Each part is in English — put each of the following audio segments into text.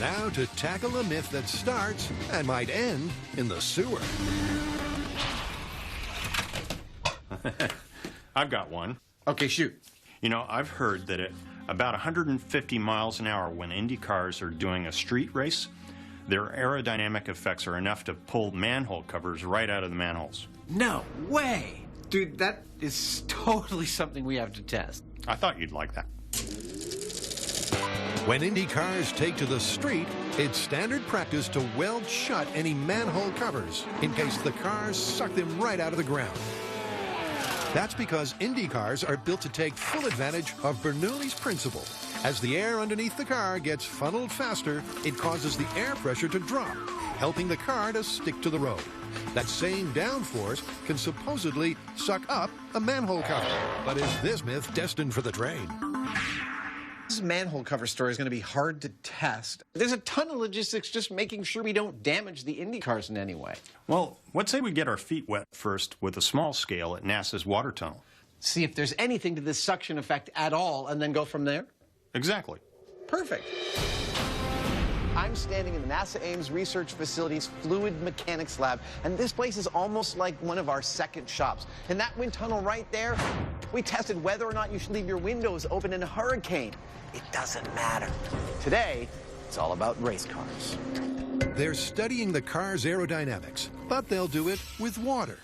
Now to tackle a myth that starts and might end in the sewer. I've got one. Okay, shoot. You know, I've heard that at about 150 miles an hour when Indy cars are doing a street race, their aerodynamic effects are enough to pull manhole covers right out of the manholes. No way! Dude, that is totally something we have to test. I thought you'd like that. When Indy cars take to the street, it's standard practice to weld shut any manhole covers in case the cars suck them right out of the ground. That's because Indy cars are built to take full advantage of Bernoulli's principle. As the air underneath the car gets funneled faster, it causes the air pressure to drop, helping the car to stick to the road. That same downforce can supposedly suck up a manhole cover. But is this myth destined for the train? This manhole cover story is going to be hard to test. There's a ton of logistics just making sure we don't damage the Indy cars in any way. Well, let's say we get our feet wet first with a small scale at NASA's water tunnel. See if there's anything to this suction effect at all, and then go from there? Exactly. Perfect. I'm standing in the NASA Ames Research Facility's Fluid Mechanics Lab, and this place is almost like one of our second shops. In that wind tunnel right there, we tested whether or not you should leave your windows open in a hurricane. It doesn't matter. Today, it's all about race cars. They're studying the car's aerodynamics, but they'll do it with water.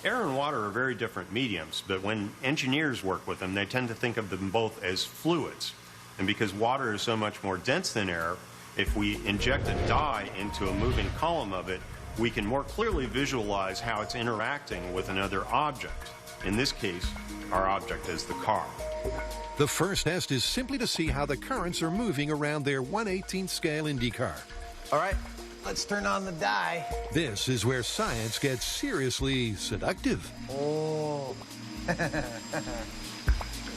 Air and water are very different mediums, but when engineers work with them, they tend to think of them both as fluids. And because water is so much more dense than air, if we inject a dye into a moving column of it, we can more clearly visualize how it's interacting with another object. In this case, our object is the car. The first test is simply to see how the currents are moving around their 1/18th scale Indy car. All right, let's turn on the dye. This is where science gets seriously seductive. Oh.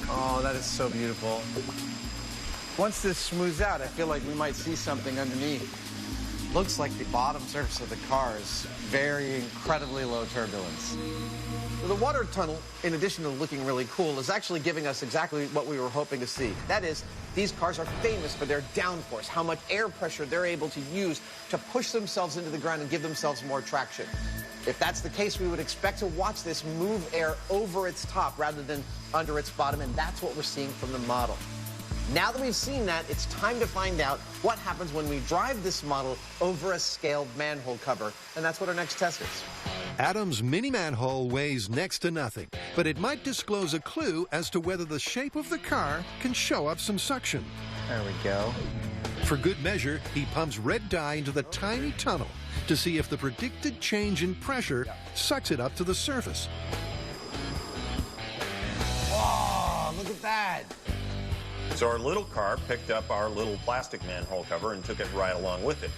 Oh, that is so beautiful. Once this smooths out, I feel like we might see something underneath. Looks like the bottom surface of the car is very incredibly low turbulence. The water tunnel, in addition to looking really cool, is actually giving us exactly what we were hoping to see. That is, these cars are famous for their downforce, how much air pressure they're able to use to push themselves into the ground and give themselves more traction. If that's the case, we would expect to watch this move air over its top rather than under its bottom, and that's what we're seeing from the model. Now that we've seen that, it's time to find out what happens when we drive this model over a scaled manhole cover, and that's what our next test is. Adam's mini manhole weighs next to nothing, but it might disclose a clue as to whether the shape of the car can show up some suction. There we go. For good measure, he pumps red dye into the tiny tunnel to see if the predicted change in pressure sucks it up to the surface. Oh, look at that. So our little car picked up our little plastic manhole cover and took it right along with it.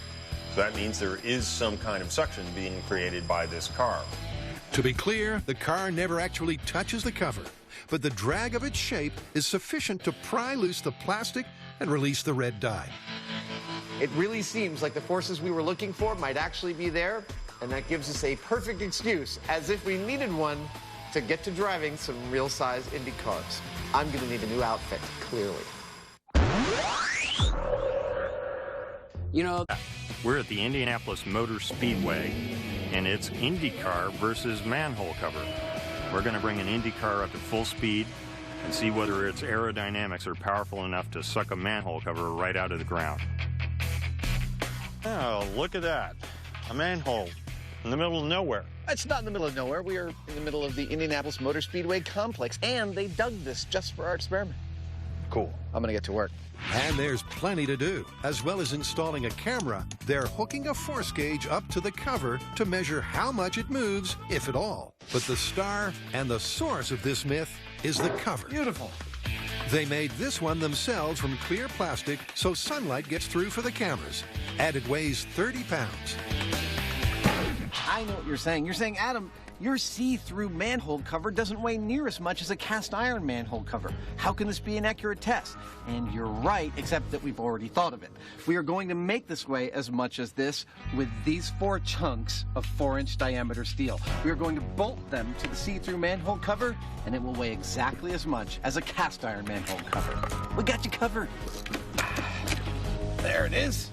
So that means there is some kind of suction being created by this car. To be clear, the car never actually touches the cover, but the drag of its shape is sufficient to pry loose the plastic and release the red dye. It really seems like the forces we were looking for might actually be there, and that gives us a perfect excuse, as if we needed one, to get to driving some real-size Indy cars. I'm going to need a new outfit, clearly. You know, we're at the Indianapolis Motor Speedway, and it's IndyCar versus manhole cover. We're going to bring an Indy car up at full speed and see whether its aerodynamics are powerful enough to suck a manhole cover right out of the ground. Oh, look at that. A manhole in the middle of nowhere. It's not in the middle of nowhere. We are in the middle of the Indianapolis Motor Speedway complex, and they dug this just for our experiment. Cool. I'm going to get to work. And there's plenty to do. As well as installing a camera, they're hooking a force gauge up to the cover to measure how much it moves, if at all. But the star and the source of this myth is the cover. Beautiful. They made this one themselves from clear plastic so sunlight gets through for the cameras. And it weighs 30 pounds. I know what you're saying. You're saying, Adam, your see-through manhole cover doesn't weigh near as much as a cast-iron manhole cover. How can this be an accurate test? And you're right, except that we've already thought of it. We are going to make this weigh as much as this with these 4 chunks of 4-inch diameter steel. We are going to bolt them to the see-through manhole cover, and it will weigh exactly as much as a cast-iron manhole cover. We got you covered. There it is.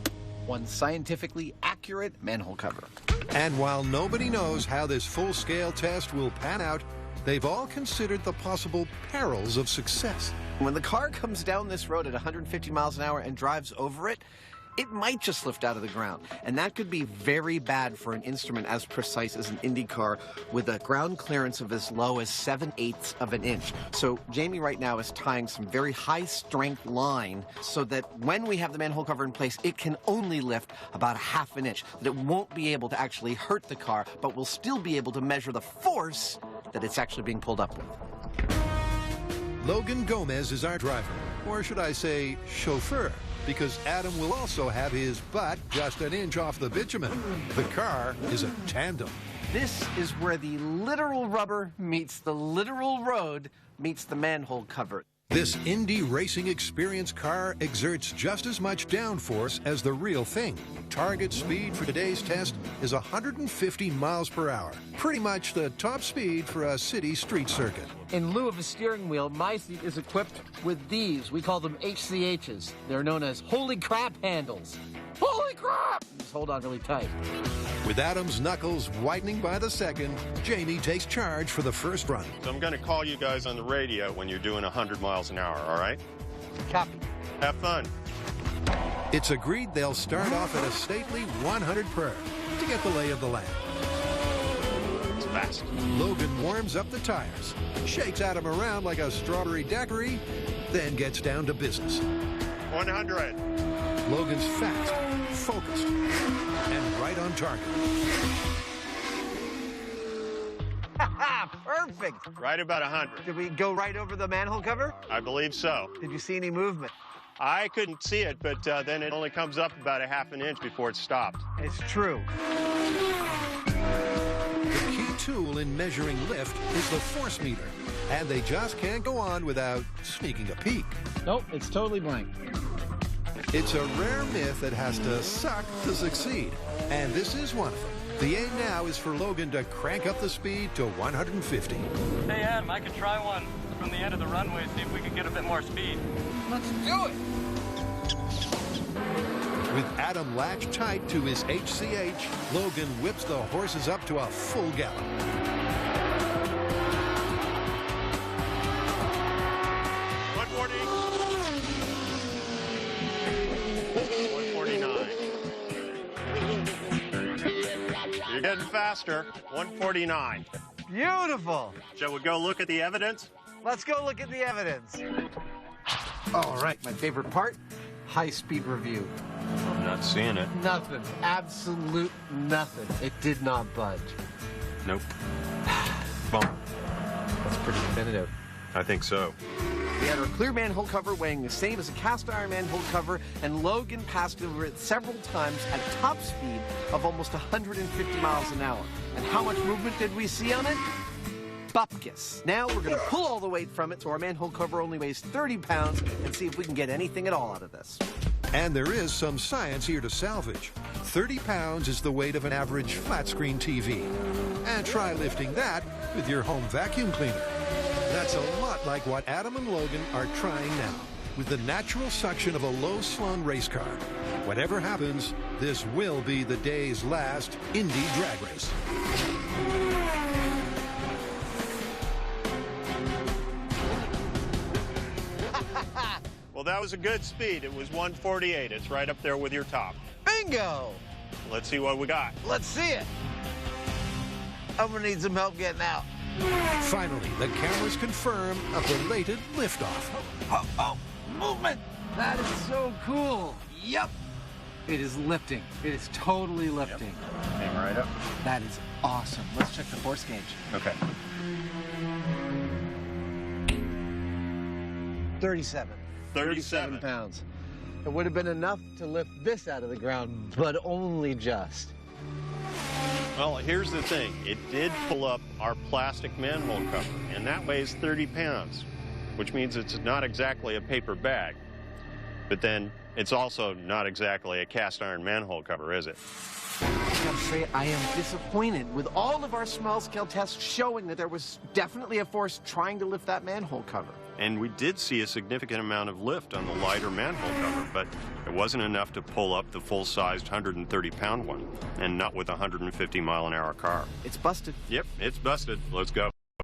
one scientifically accurate manhole cover. And while nobody knows how this full-scale test will pan out, they've all considered the possible perils of success. When the car comes down this road at 150 miles an hour and drives over it, it might just lift out of the ground. And that could be very bad for an instrument as precise as an Indy car with a ground clearance of as low as 7/8 of an inch. So Jamie right now is tying some very high strength line so that when we have the manhole cover in place, it can only lift about 1/2 an inch. That it won't be able to actually hurt the car, but we'll still be able to measure the force that it's actually being pulled up with. Logan Gomez is our driver, or should I say chauffeur, because Adam will also have his butt just an inch off the bitumen. The car is a tandem. This is where the literal rubber meets the literal road meets the manhole cover. This Indy racing experience car exerts just as much downforce as the real thing. Target speed for today's test is 150 miles per hour. Pretty much the top speed for a city street circuit. In lieu of a steering wheel, my seat is equipped with these. We call them HCHs. They're known as holy crap handles. Holy crap! Just hold on really tight. With Adam's knuckles whitening by the second, Jamie takes charge for the first run. So I'm going to call you guys on the radio when you're doing 100 miles an hour, all right? Copy. Have fun. It's agreed they'll start off at a stately 100 per to get the lay of the land. It's fast. Logan warms up the tires, shakes Adam around like a strawberry daiquiri, then gets down to business. 100. Logan's fast, focused, and right on target. Perfect. Right about 100. Did we go right over the manhole cover? I believe so. Did you see any movement? I couldn't see it, but then it only comes up about 1/2 an inch before it stopped. It's true. The key tool in measuring lift is the force meter, and they just can't go on without sneaking a peek. Nope, it's totally blank. It's a rare myth that has to suck to succeed, and this is one of them. The aim now is for Logan to crank up the speed to 150. Hey, Adam, I could try one from the end of the runway, see if we could get a bit more speed. Let's do it! With Adam latched tight to his HCH, Logan whips the horses up to a full gallop. You're getting faster. 149. Beautiful. Shall we go look at the evidence? Let's go look at the evidence. All right, my favorite part, high-speed review. I'm not seeing it. Nothing. Absolute nothing. It did not budge. Nope. Bump. That's pretty definitive. I think so. We had our clear manhole cover weighing the same as a cast iron manhole cover, and Logan passed over it several times at top speed of almost 150 miles an hour. And how much movement did we see on it? Bupkis. Now we're going to pull all the weight from it so our manhole cover only weighs 30 pounds and see if we can get anything at all out of this. And there is some science here to salvage. 30 pounds is the weight of an average flat-screen TV. And try lifting that with your home vacuum cleaner. That's a lot like what Adam and Logan are trying now, with the natural suction of a low-slung race car. Whatever happens, this will be the day's last Indy drag race. Well, that was a good speed. It was 148. It's right up there with your top. Bingo! Let's see what we got. Let's see it. I'm going to need some help getting out. Finally, the cameras confirm a belated liftoff. Oh, movement! That is so cool. Yep. It is lifting. It is totally lifting. Came right up. That is awesome. Let's check the force gauge. Okay. 37. 37 pounds. It would have been enough to lift this out of the ground, but only just. Well, here's the thing. It did pull up our plastic manhole cover, and that weighs 30 pounds, which means it's not exactly a paper bag. But then it's also not exactly a cast iron manhole cover, is it? I gotta say, I am disappointed with all of our small scale tests showing that there was definitely a force trying to lift that manhole cover. And we did see a significant amount of lift on the lighter manhole cover, but it wasn't enough to pull up the full-sized 130-pound one, and not with a 150-mile-an-hour car. It's busted. Yep, it's busted. Let's go.